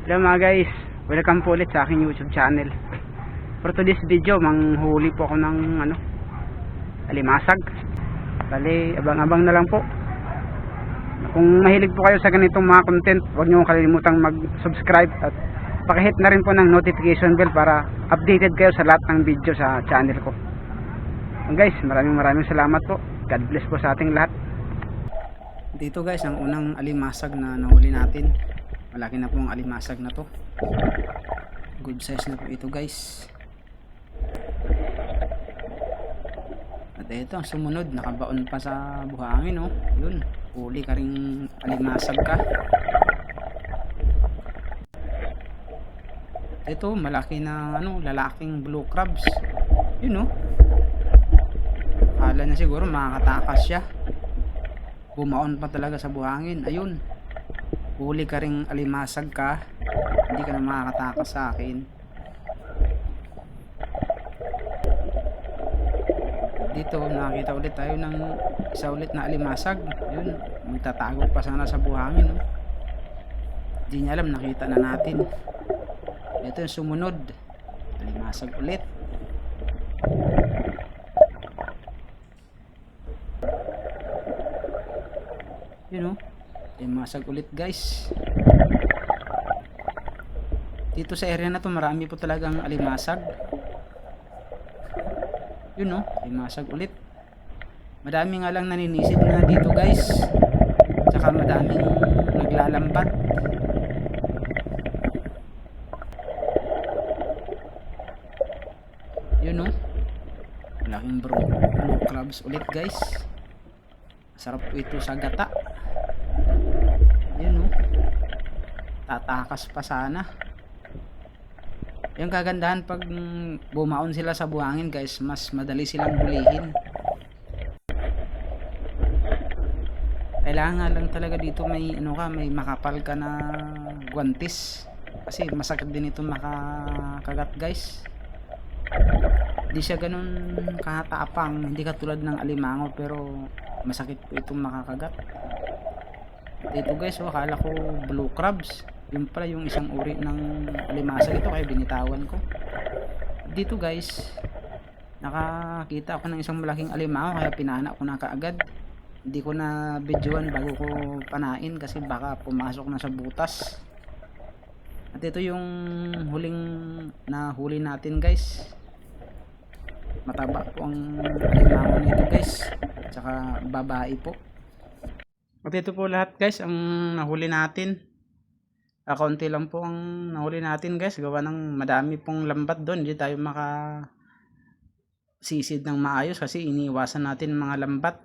Hello mga guys, welcome po ulit sa aking YouTube channel. For today's video, manghuli po ako ng alimasag. Bali, abang-abang na lang po. Kung mahilig po kayo sa ganitong mga content, huwag niyo kalimutang mag-subscribe at pakihit na rin po ng notification bell para updated kayo sa lahat ng video sa channel ko. Guys, maraming salamat po. God bless po sa ating lahat. Dito guys, ang unang alimasag na nahuli natin. Malaki na po ang alimasag na to. Good size na po ito guys. At ito ang sumunod, nakabaon pa sa buhangin oh. Yun, huli ka ring alimasag ka. Ito malaki na lalaking blue crabs. Yun oh. Akala na siguro makakatakas siya. Bumaon pa talaga sa buhangin. Ayun. Huli ka ring alimasag ka, hindi ka na makakatakas sa akin. Dito nakita ulit tayo ng isa ulit na alimasag. Yun, magtatago pa sana sa buhangin no? Hindi niya alam, nakita na natin. Ito yung sumunod, alimasag ulit. Yun o, alimasag ulit guys. Dito sa area na to marami po talagang alimasag. Yun o, alimasag ulit. Madami nga lang naninisid na dito guys. Tsaka madaming naglalambat. Yun o, malaking blue crabs ulit guys. Sarap po ito sa gata. Yun o, tatakas pa sana. Yung kagandahan pag bumaon sila sa buhangin guys, mas madali silang hulihin. Kailangan lang talaga dito may may makapal ka na guwantes. Kasi masakit din ito makakagat guys. Hindi siya ganun kahatapang, hindi katulad ng alimango, pero masakit po itong makakagat. Dito guys, akala ko blue crabs. Yun pala yung isang uri ng alimasag ito, kaya binitawan ko. Dito guys, nakakita ako ng isang malaking alimango, kaya pinana ko na kaagad. Hindi ko na videoan bago ko panain kasi baka pumasok na sa butas. At ito yung huling nahuli natin guys. Mataba po ang alimango nito guys, tsaka babae po. At ito po lahat guys ang nahuli natin. Kaunti lang po ang nahuli natin guys, gawa ng madami pong lambat doon. Hindi tayo makasisid ng maayos kasi iniiwasan natin mga lambat.